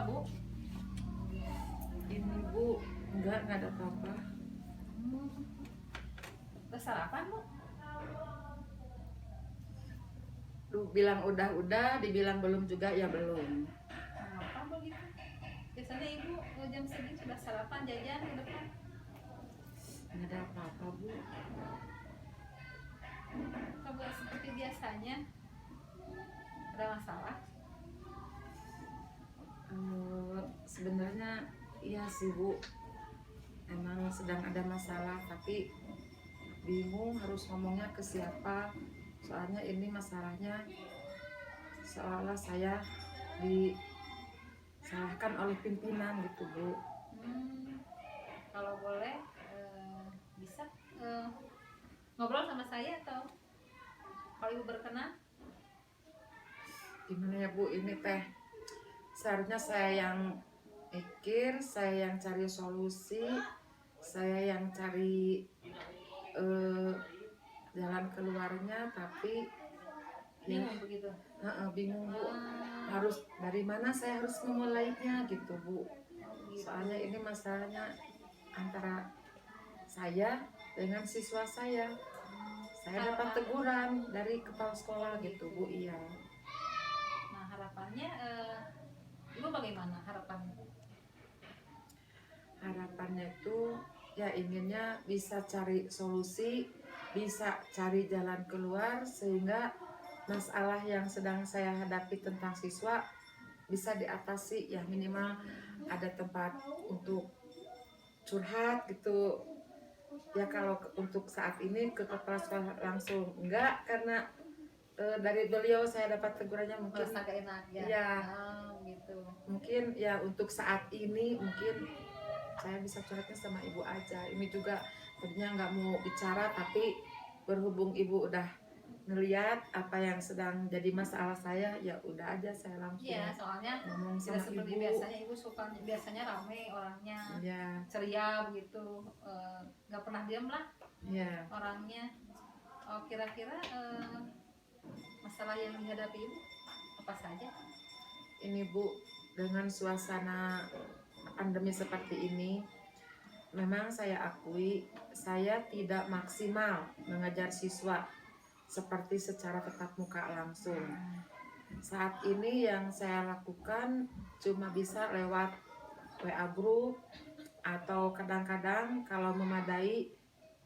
Bu? Ini Bu, enggak ada apa-apa. Udah sarapan Bu? Lu bilang udah, dibilang belum juga ya belum. Apa begitu? Biasanya Ibu jam segini sudah sarapan jajan ke depan. Enggak ada apa-apa Bu. Coba seperti biasanya. Ada masalah? Sebenarnya iya sih Bu. Emang sedang ada masalah, tapi bingung harus ngomongnya ke siapa. Soalnya ini masalahnya seolah saya disalahkan oleh pimpinan gitu Bu. Kalau boleh bisa ngobrol sama saya atau kalau Ibu berkenan? Gimana ya Bu, ini teh seharusnya saya yang mikir, saya yang cari solusi, saya yang cari jalan keluarnya, tapi Bingung begitu? bingung Bu, harus dari mana saya harus memulainya gitu Bu. Soalnya ini masalahnya antara saya dengan siswa saya dapat teguran dari kepala sekolah gitu Bu. Iya. Nah harapannya Ibu bagaimana harapannya? Harapannya itu ya inginnya bisa cari solusi, bisa cari jalan keluar sehingga masalah yang sedang saya hadapi tentang siswa bisa diatasi, ya minimal ada tempat untuk curhat gitu. Ya kalau untuk saat ini ke kepala sekolah langsung enggak, karena dari beliau saya dapat tegurannya mungkin Merasa gak enak ya? Ya, gitu. mungkin ya untuk saat ini mungkin saya bisa curhatnya sama ibu aja. Ini juga tadinya nggak mau bicara, tapi berhubung ibu udah ngeliat apa yang sedang jadi masalah saya, ya udah aja saya langsung Iya, soalnya ngomong tidak sama seperti ibu. biasanya. Ibu suka biasanya rame orangnya, Ya, ceria begitu, nggak pernah diam lah ya. orangnya. Oh, kira-kira masalah yang dihadapi Ibu apa saja? Ini Bu, dengan suasana pandemi seperti ini, memang saya akui saya tidak maksimal mengajar siswa seperti secara tatap muka langsung. Saat ini yang saya lakukan cuma bisa lewat WA group, atau kadang-kadang kalau memadai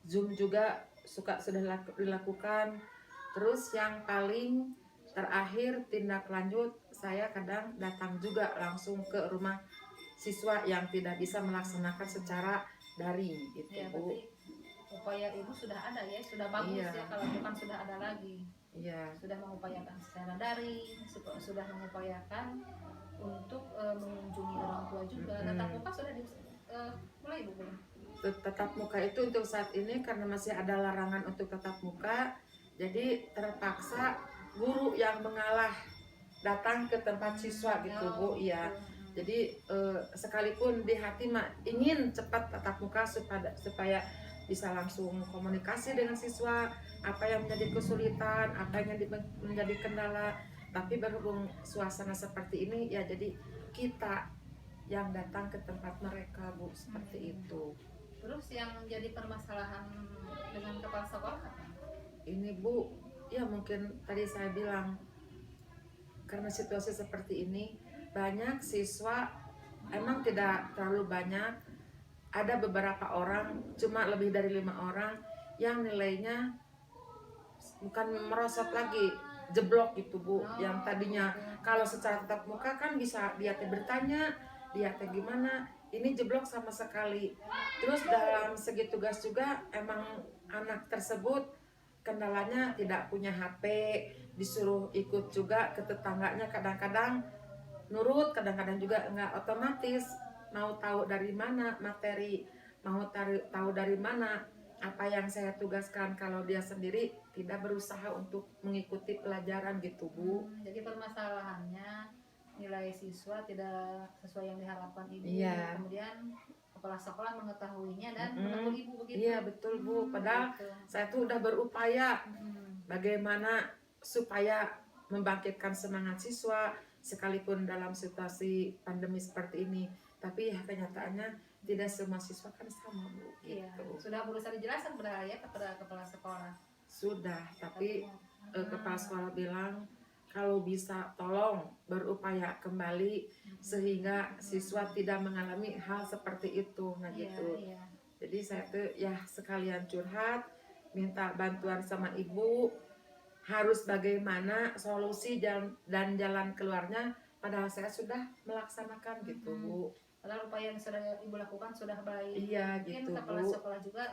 Zoom juga sudah dilakukan. Terus yang paling terakhir tindak lanjut, saya kadang datang juga langsung ke rumah siswa yang tidak bisa melaksanakan secara daring gitu Ya, Bu. berarti upaya Ibu sudah ada ya, sudah bagus. Iya. Ya, kalau bukan sudah ada lagi. Iya. Sudah mengupayakan secara daring, sudah mengupayakan untuk mengunjungi orang tua juga. Tatap muka sudah mulai Bu belum? Tatap muka itu untuk saat ini karena masih ada larangan untuk tatap muka, jadi terpaksa guru yang mengalah datang ke tempat siswa gitu Bu. Iya. Jadi sekalipun di hati mah ingin cepat tatap muka supaya bisa langsung komunikasi dengan siswa, apa yang menjadi kesulitan, apa yang menjadi kendala, tapi berhubung suasana seperti ini ya jadi kita yang datang ke tempat mereka Bu, seperti itu. Terus yang jadi permasalahan dengan kepala sekolah apa? Ini Bu, ya mungkin tadi saya bilang karena situasi seperti ini banyak siswa, emang tidak terlalu banyak, ada beberapa orang, cuma lebih dari 5 orang yang nilainya bukan merosot lagi, jeblok gitu Bu. Yang tadinya kalau secara tatap muka kan bisa dia bertanya, dia gimana, ini jeblok sama sekali. Terus dalam segi tugas juga emang anak tersebut kendalanya tidak punya HP, disuruh ikut juga ke tetangganya, kadang-kadang nurut, kadang-kadang juga enggak otomatis mau tahu dari mana materi, mau tahu dari mana apa yang saya tugaskan, kalau dia sendiri tidak berusaha untuk mengikuti pelajaran gitu Bu. Jadi permasalahannya nilai siswa tidak sesuai yang diharapkan Ibu. Iya. Kemudian kepala sekolah mengetahuinya dan menegur Ibu begitu. Iya betul Bu, padahal gitu. saya tuh udah berupaya bagaimana supaya membangkitkan semangat siswa, sekalipun dalam situasi pandemi seperti ini. Tapi ya kenyataannya tidak semua siswa kan sama, Bu. Iya, Gitu. sudah berusaha dijelaskan berapa ya kepada kepala sekolah. Sudah, tapi kepala sekolah bilang kalau bisa tolong berupaya kembali sehingga siswa tidak mengalami hal seperti itu. Nah Iya, gitu. iya. Jadi saya tuh ya sekalian curhat, minta bantuan sama ibu, harus bagaimana solusi dan jalan keluarnya, padahal saya sudah melaksanakan gitu, Bu. Padahal upaya yang sudah ibu lakukan sudah baik. Iya Mungkin gitu, kepala Bu. sekolah juga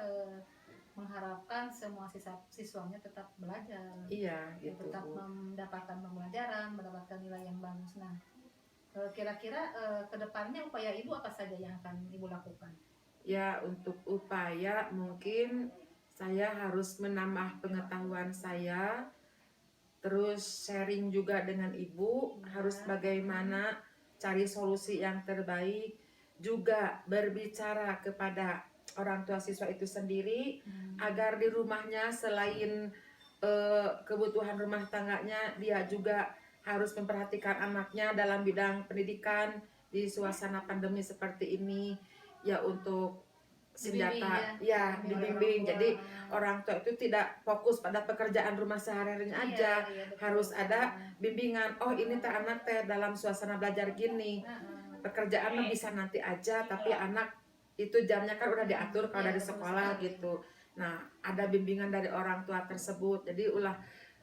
mengharapkan semua siswanya tetap belajar, Iya gitu, tetap Bu. mendapatkan pembelajaran, mendapatkan nilai yang bagus. Nah, kira-kira kedepannya upaya ibu apa saja yang akan ibu lakukan? Ya, untuk upaya mungkin saya harus menambah pengetahuan saya, terus sharing juga dengan ibu, harus bagaimana cari solusi yang terbaik, juga berbicara kepada orang tua siswa itu sendiri agar di rumahnya selain kebutuhan rumah tangganya, dia juga harus memperhatikan anaknya dalam bidang pendidikan di suasana pandemi seperti ini. Ya, untuk senjata ya dibimbing, jadi orang tua itu tidak fokus pada pekerjaan rumah sehari-harinya aja, harus ada bimbingan. Oh, ini teh anak teh dalam suasana belajar gini, pekerjaan mah bisa nanti aja, tapi anak itu jamnya kan udah diatur kalau dari sekolah gitu. Nah, ada bimbingan dari orang tua tersebut. Jadi ulah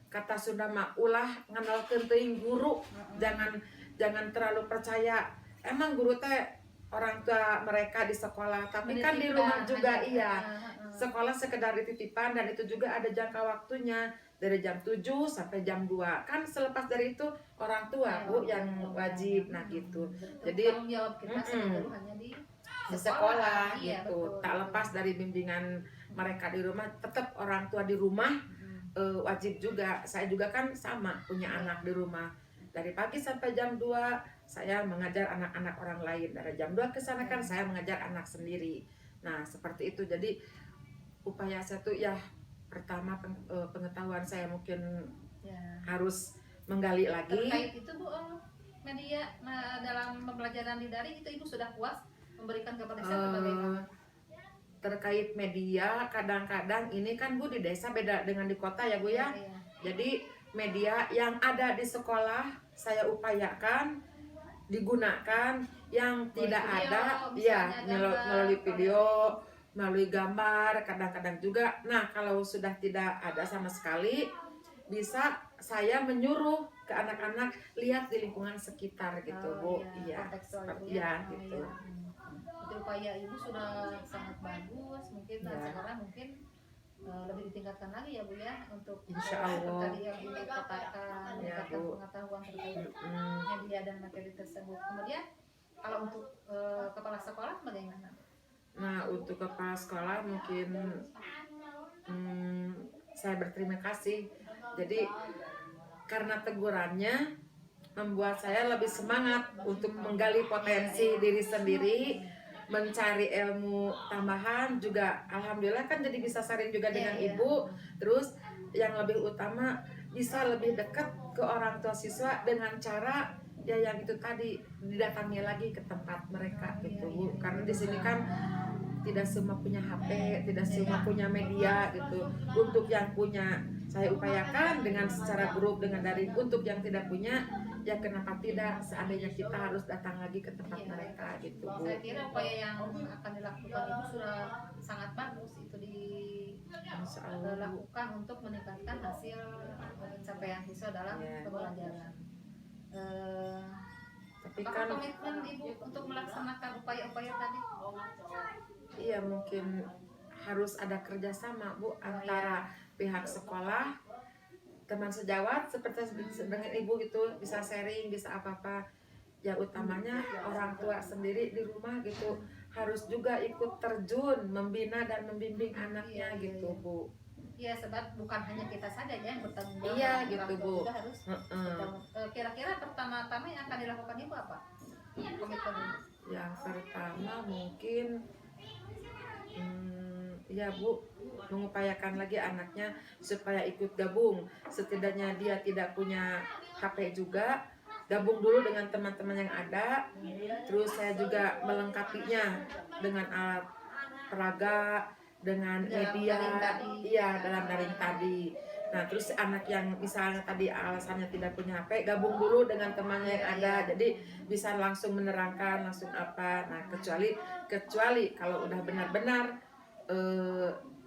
kata Sunda mah ulah nganalkeun teuing guru, jangan terlalu percaya. Emang guru teh orang tua mereka di sekolah, tapi kan di rumah juga iya. Sekolah sekedar dititipan dan itu juga ada jangka waktunya dari jam 7 sampai jam 2. Kan selepas dari itu orang tua, Bu, yang wajib. Nah gitu. Jadi tanggung jawab kita sebagai guru hanya di sekolah Iya, gitu. betul, Tak lepas dari bimbingan mereka di rumah, tetap orang tua di rumah wajib juga. Saya juga kan sama punya anak di rumah. Dari pagi sampai jam 2 saya mengajar anak-anak orang lain. Dari jam 2 ke sana kan saya mengajar anak sendiri. Nah, seperti itu. Jadi upaya saya tuh ya pertama pengetahuan saya mungkin harus menggali lagi. Terkait itu, Bu, media dalam pembelajaran di daring itu ibu sudah puas memberikan kepada saya bagaimana? Terkait media, kadang-kadang ini kan Bu di desa beda dengan di kota ya Bu ya. Jadi media yang ada di sekolah saya upayakan digunakan, yang tidak ada ya melalui video, melalui gambar, kadang-kadang juga. Nah, kalau sudah tidak ada sama sekali, bisa saya menyuruh ke anak-anak lihat di lingkungan sekitar gitu, Bu. Iya, ya gitu. Itu upaya ibu sudah sangat bagus. Mungkin sekarang mungkin lebih ditingkatkan lagi ya Bu ya, untuk Insya Allah. tadi yang ibu katakan, meningkatkan pengetahuan terkait media dan materi tersebut. Kemudian kalau untuk kepala sekolah bagaimana? Nah, untuk kepala sekolah mungkin saya berterima kasih. Jadi karena tegurannya membuat saya lebih semangat untuk menggali potensi diri sendiri, mencari ilmu tambahan juga. Alhamdulillah kan jadi bisa sharing juga dengan ibu. Terus yang lebih utama bisa lebih dekat ke orang tua siswa dengan cara ya yang itu tadi, didatangi lagi ke tempat mereka gitu, Bu. Karena di sini kan tidak semua punya HP, tidak semua punya media gitu. Untuk yang punya saya upayakan dengan secara grup, dengan daring. Untuk yang tidak punya, ya kenapa tidak, seandainya kita harus datang lagi ke tempat mereka gitu, Bu. Saya kira upaya yang akan dilakukan ibu sudah sangat bagus, itu dilakukan untuk meningkatkan hasil pencapaian siswa dalam pembelajaran. Tapi apakah kan komitmen ibu untuk melaksanakan upaya-upaya tadi? Iya, mungkin harus ada kerjasama, Bu, antara pihak sekolah, teman sejawat seperti dengan ibu gitu, bisa sharing, bisa apa-apa. Yang utamanya orang tua sendiri di rumah gitu harus juga ikut terjun membina dan membimbing anaknya gitu, Bu. Iya, sebab bukan hanya kita saja yang bertanggung jawab. Iya gitu, Bu. Harus kira-kira pertama-tama yang akan dilakukan ibu apa? Komitmen ibu? Yang pertama mungkin ya Bu, mengupayakan lagi anaknya supaya ikut gabung. Setidaknya dia tidak punya HP juga, gabung dulu dengan teman-teman yang ada, terus saya juga melengkapinya dengan alat peraga, dengan media, iya dalam daring tadi. Nah terus anak yang misalnya tadi alasannya tidak punya HP, gabung dulu dengan temannya yang ada, jadi bisa langsung menerangkan langsung apa. Nah kecuali kalau udah benar-benar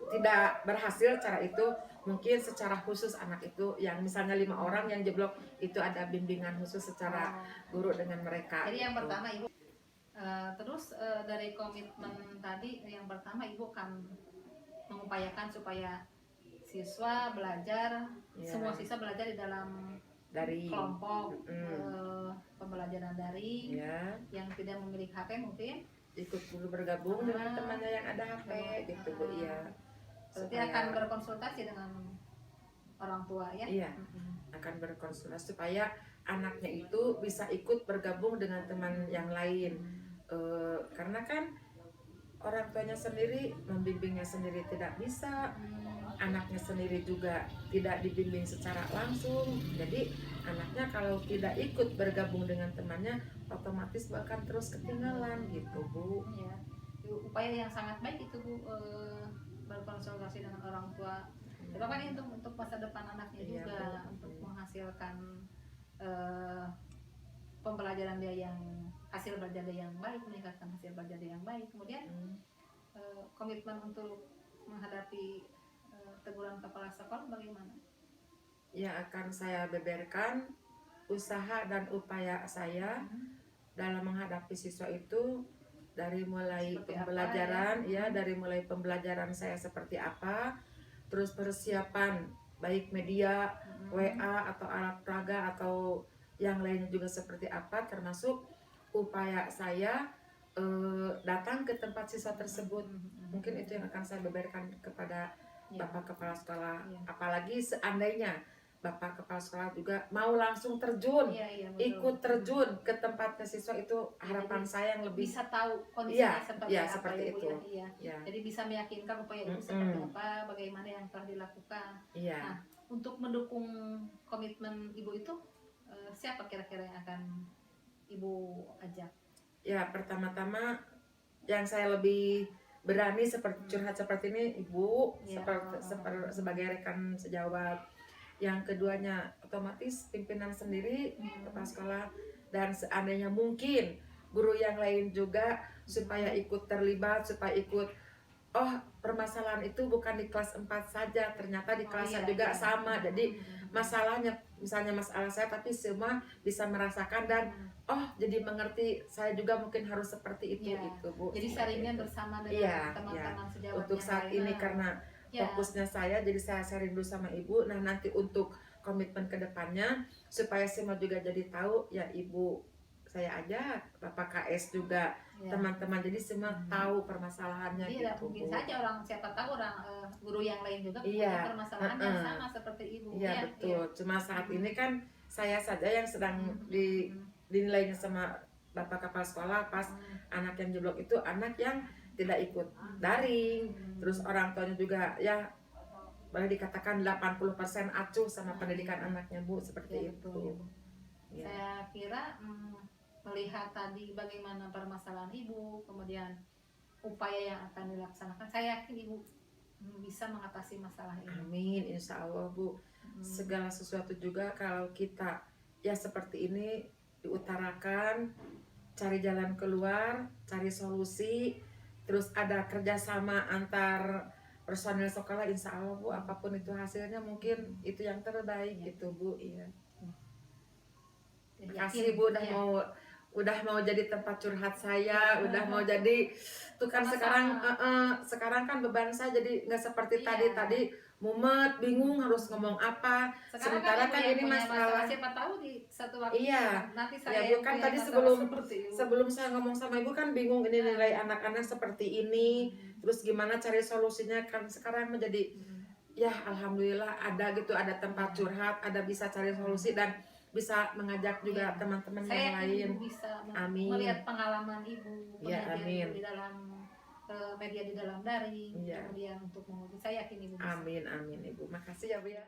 tidak berhasil cara itu, mungkin secara khusus anak itu yang misalnya 5 orang yang jeblok itu ada bimbingan khusus secara guru dengan mereka. Jadi yang gitu. pertama ibu terus dari komitmen tadi yang pertama ibu kan mengupayakan supaya siswa belajar, semua siswa belajar di dalam dari kelompok pembelajaran daring yang tidak memiliki HP mungkin ikut dulu bergabung dengan temannya yang ada HP gitu Bu. Iya. Berarti akan berkonsultasi dengan orang tua ya? Iya, akan berkonsultasi supaya anaknya itu bisa ikut bergabung dengan teman yang lain. Karena kan orang tuanya sendiri membimbingnya sendiri tidak bisa, anaknya sendiri juga tidak dibimbing secara langsung. Jadi anaknya kalau tidak ikut bergabung dengan temannya, otomatis bahkan terus ketinggalan gitu Bu. Ya, upaya yang sangat baik itu Bu, berkonsultasi dengan orang tua. Terutama ini untuk masa depan anaknya juga, untuk menghasilkan pembelajaran dia yang hasil belajar dia yang baik, meningkatkan hasil belajar dia yang baik. Kemudian komitmen untuk menghadapi teguran kepala sekolah bagaimana? Ya akan saya beberkan usaha dan upaya saya dalam menghadapi siswa itu dari mulai Seperti pembelajaran dari mulai pembelajaran saya seperti apa, terus persiapan baik media WA atau alat peraga atau yang lainnya juga seperti apa, termasuk upaya saya datang ke tempat siswa tersebut. Mungkin itu yang akan saya beberkan kepada Bapak Kepala Sekolah. Apalagi seandainya Bapak Kepala Sekolah juga mau langsung terjun, ikut terjun ke tempatnya siswa, itu harapan saya yang lebih bisa tahu kondisinya seperti itu. Jadi bisa meyakinkan upaya itu seperti apa, bagaimana yang telah dilakukan. Nah, untuk mendukung komitmen ibu itu, siapa kira-kira yang akan ibu ajak? Ya, pertama-tama yang saya lebih berani curhat seperti ini ibu, sebagai rekan sejawat. Yang keduanya otomatis pimpinan sendiri, kepala sekolah, dan seandainya mungkin guru yang lain juga supaya ikut terlibat, supaya ikut permasalahan itu bukan di kelas 4 saja, ternyata di kelasnya juga sama. Jadi masalahnya misalnya masalah saya tapi semua bisa merasakan dan jadi mengerti, saya juga mungkin harus seperti itu gitu Bu. Jadi sharingnya bersama dengan teman-teman sejawat untuk saat ini karena fokusnya saya, jadi saya sharing dulu sama ibu. Nah nanti untuk komitmen kedepannya supaya semua juga jadi tahu, ya ibu saya ajak, Bapak KS juga, teman-teman, jadi semua tahu permasalahannya. Jadi gitu, mungkin Bu. saja siapa tahu guru yang lain juga punya permasalahan yang sama seperti ibu. Iya betul. Cuma saat ini kan saya saja yang sedang dinilainya sama Bapak Kepala Sekolah pas anak yang jeblok itu anak yang tidak ikut daring, terus orang tuanya juga ya boleh dikatakan 80% acuh sama pendidikan anaknya Bu, seperti itu. Saya kira melihat tadi bagaimana permasalahan ibu, kemudian upaya yang akan dilaksanakan, saya yakin ibu bisa mengatasi masalah ini. Amin, insya Allah Bu. Segala sesuatu juga kalau kita ya seperti ini diutarakan, cari jalan keluar, cari solusi, terus ada kerjasama antar personil sekolah, insya Allah Bu, apapun itu hasilnya mungkin itu yang terbaik gitu Bu. Iya. Terima kasih Bu udah mau jadi tempat curhat saya, udah mau jadi tuh kan. Sekarang kan beban saya jadi nggak seperti tadi mumet, bingung harus ngomong apa. Sementara kan ini masalah siapa tahu di satu waktu nanti saya Bu, kan tadi sebelum saya ngomong sama ibu kan bingung ini nilai anak-anak seperti ini, terus gimana cari solusinya. Kan sekarang menjadi ya alhamdulillah ada gitu, ada tempat curhat, ada bisa cari solusi dan bisa mengajak juga teman-teman yang lain. Ibu bisa amin. Melihat pengalaman ibu, amin. Di dalam media di dalam daring, kemudian untuk menguji, saya yakin ibu bisa. Amin Ibu, makasih ya Bu ya.